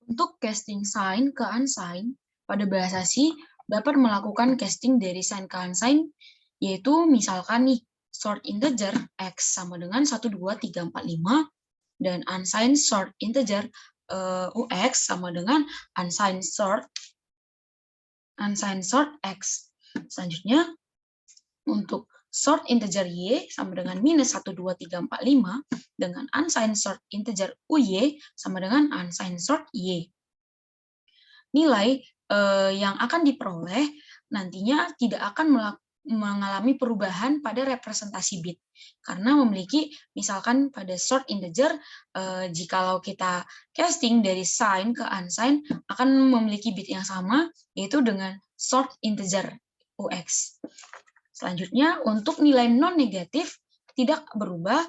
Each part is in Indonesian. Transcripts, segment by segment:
Untuk casting sign ke unsign, pada bahasa C dapat melakukan casting dari sign ke unsign, yaitu misalkan nih, short integer X sama dengan 1, 2, 3, 4, 5, dan unsigned short integer UX sama dengan unsigned short X. Selanjutnya, untuk short integer Y sama dengan minus 1, 2, 3, 4, 5, dengan unsigned short integer UY sama dengan unsigned short Y. Nilai yang akan diperoleh nantinya tidak akan mengalami perubahan pada representasi bit karena memiliki misalkan pada short integer jikalau kita casting dari sign ke unsign akan memiliki bit yang sama yaitu dengan short integer UX. Selanjutnya untuk nilai non negatif tidak berubah.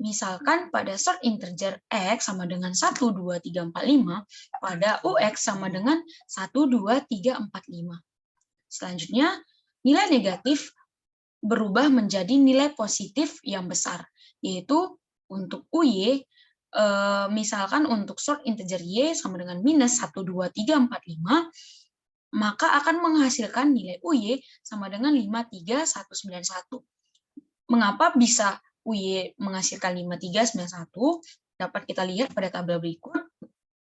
Misalkan pada short integer X sama dengan 1, 2, 3, 4, 5, pada UX sama dengan 1, 2, 3, 4, 5. Selanjutnya, nilai negatif berubah menjadi nilai positif yang besar, yaitu untuk UY, misalkan untuk short integer Y sama dengan minus 1, 2, 3, 4, 5, maka akan menghasilkan nilai UY sama dengan 5, 3, 1, 9, 1. Mengapa bisa UY menghasilkan 5391 dapat kita lihat pada tabel berikut,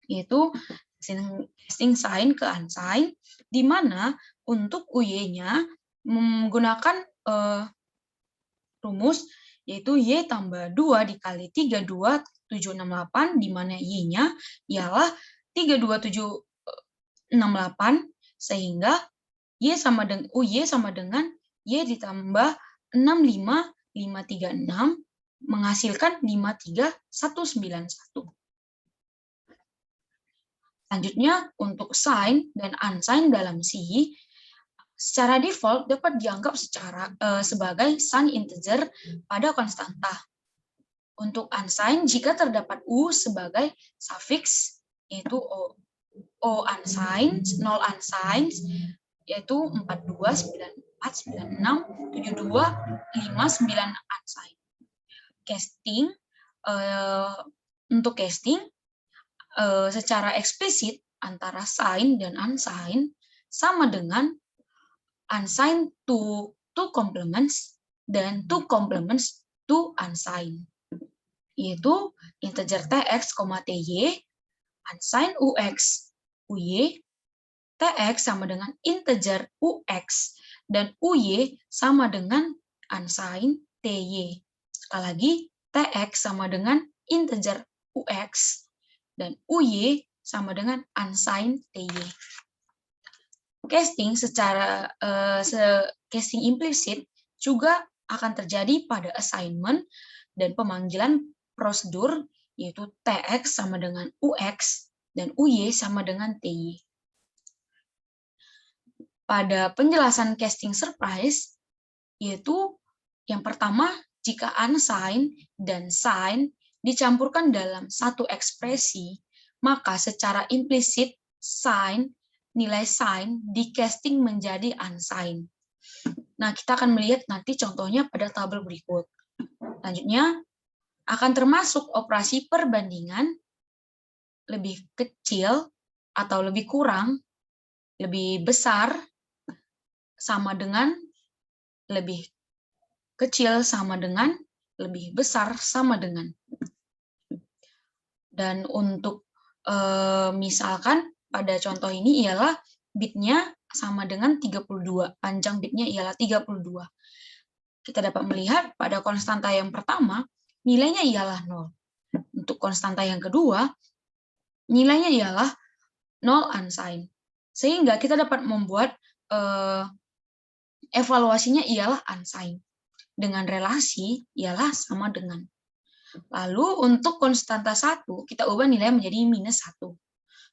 yaitu casting sign ke unsign, di mana untuk UY-nya menggunakan rumus yaitu Y tambah 2 dikali 32768, di mana Y-nya ialah 32768, sehingga Y sama dengan Y ditambah 65536 menghasilkan 53191. Selanjutnya untuk sign dan unsign dalam C secara default dapat dianggap sebagai sign integer pada konstanta. Untuk unsign jika terdapat U sebagai suffix yaitu O unsigned, 0 unsigned yaitu 42, 94, 96, 72, 59 unsigned. Casting untuk casting secara eksplisit antara sign dan unsigned sama dengan unsigned to two complements dan two complements to unsigned, yaitu integer tx, ty, unsigned ux, uy, tx sama dengan integer ux, dan uy sama dengan unsigned ty. Sekali lagi, tx sama dengan integer ux, dan uy sama dengan unsigned ty. Casting secara casting implisit juga akan terjadi pada assignment dan pemanggilan prosedur, yaitu tx sama dengan ux dan uy sama dengan ty. Pada penjelasan casting surprise, yaitu yang pertama, jika unsigned dan sign dicampurkan dalam satu ekspresi, maka secara implisit nilai sign di casting menjadi unsigned. Nah, kita akan melihat nanti contohnya pada tabel berikut. Selanjutnya, akan termasuk operasi perbandingan lebih kecil atau lebih kurang, lebih besar, sama dengan, lebih kecil sama dengan, lebih besar sama dengan. Dan untuk misalkan pada contoh ini ialah bitnya sama dengan 32, panjang bitnya ialah 32. Kita dapat melihat pada konstanta yang pertama, nilainya ialah 0. Untuk konstanta yang kedua, nilainya ialah 0 unsigned. Sehingga kita dapat membuat evaluasinya ialah unsigned. Dengan relasi ialah sama dengan. Lalu untuk konstanta 1, kita ubah nilainya menjadi minus 1.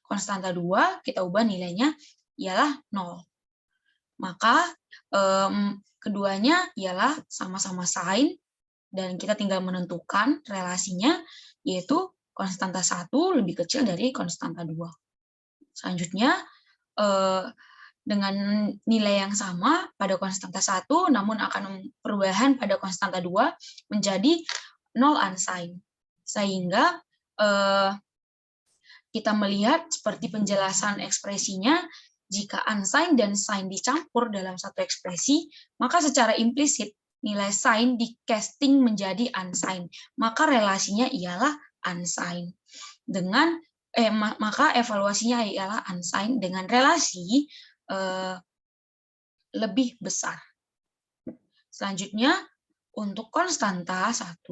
Konstanta 2, kita ubah nilainya ialah 0. Maka keduanya ialah sama-sama sign, dan kita tinggal menentukan relasinya, yaitu konstanta 1 lebih kecil dari konstanta 2. Selanjutnya, dengan nilai yang sama pada konstanta 1, namun akan perubahan pada konstanta 2 menjadi 0 unsigned. Sehingga kita melihat seperti penjelasan ekspresinya, jika unsigned dan signed dicampur dalam satu ekspresi, maka secara implisit nilai signed di casting menjadi unsigned. Maka relasinya ialah unsigned. Maka evaluasinya ialah unsigned dengan relasi lebih besar. Selanjutnya, untuk konstanta 1,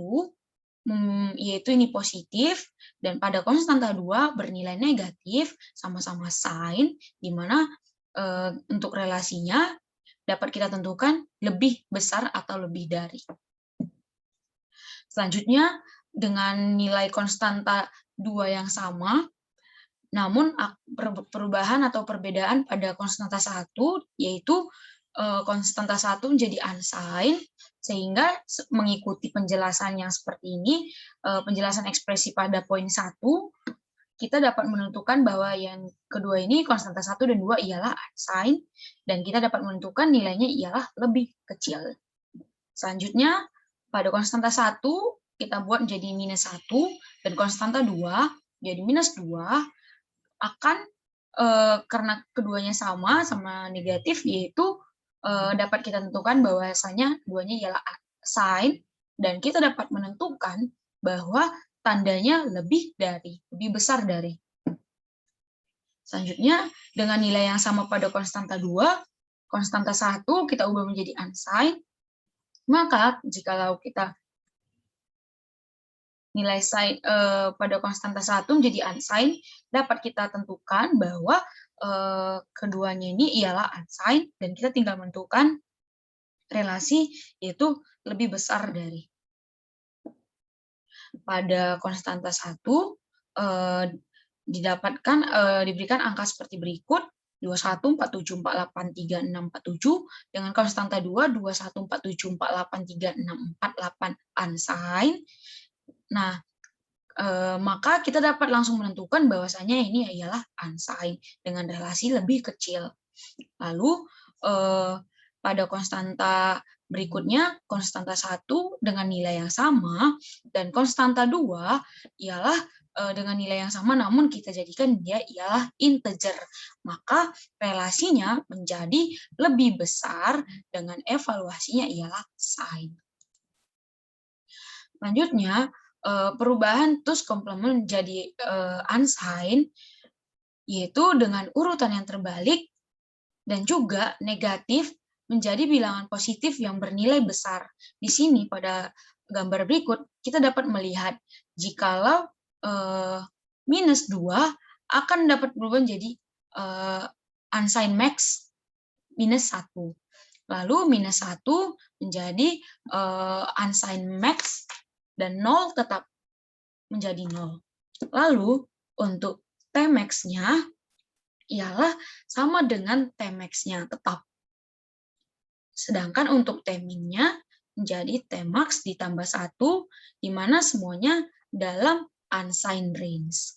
yaitu ini positif, dan pada konstanta 2 bernilai negatif, sama-sama sign, di mana untuk relasinya dapat kita tentukan lebih besar atau lebih dari. Selanjutnya, dengan nilai konstanta 2 yang sama, namun perubahan atau perbedaan pada konstanta 1, yaitu konstanta 1 menjadi unsigned, sehingga mengikuti penjelasan yang seperti ini, penjelasan ekspresi pada poin 1, kita dapat menentukan bahwa yang kedua ini, konstanta 1 dan 2 ialah unsigned, dan kita dapat menentukan nilainya ialah lebih kecil. Selanjutnya, pada konstanta 1, kita buat menjadi minus 1, dan konstanta 2 jadi minus 2, akan karena keduanya sama negatif, yaitu dapat kita tentukan bahwasanya keduanya ialah sign, dan kita dapat menentukan bahwa tandanya lebih besar dari. Selanjutnya, dengan nilai yang sama pada konstanta 2, konstanta 1 kita ubah menjadi unsigned, maka jikalau kita nilai sign pada konstanta 1 menjadi unsigned, dapat kita tentukan bahwa keduanya ini ialah unsigned, dan kita tinggal menentukan relasi yaitu lebih besar dari. Pada konstanta 1 diberikan angka seperti berikut, 21, 47, 48, 36, 47, dengan konstanta 2, 21, 47, 48, 36, 48 unsigned. Nah, maka kita dapat langsung menentukan bahwasanya ini ialah unsigned dengan relasi lebih kecil. Lalu pada konstanta berikutnya, konstanta 1 dengan nilai yang sama, dan konstanta 2 ialah dengan nilai yang sama, namun kita jadikan dia ialah integer. Maka relasinya menjadi lebih besar dengan evaluasinya ialah sign. Selanjutnya, perubahan tus komplement menjadi unsigned, yaitu dengan urutan yang terbalik dan juga negatif menjadi bilangan positif yang bernilai besar. Di sini pada gambar berikut kita dapat melihat jikalau minus 2 akan dapat berubah menjadi unsigned max minus 1. Lalu minus 1 menjadi unsigned max, dan 0 tetap menjadi 0. Lalu untuk Tmax-nya ialah sama dengan Tmax-nya tetap. Sedangkan untuk Tmin-nya menjadi Tmax ditambah 1, di mana semuanya dalam unsigned range.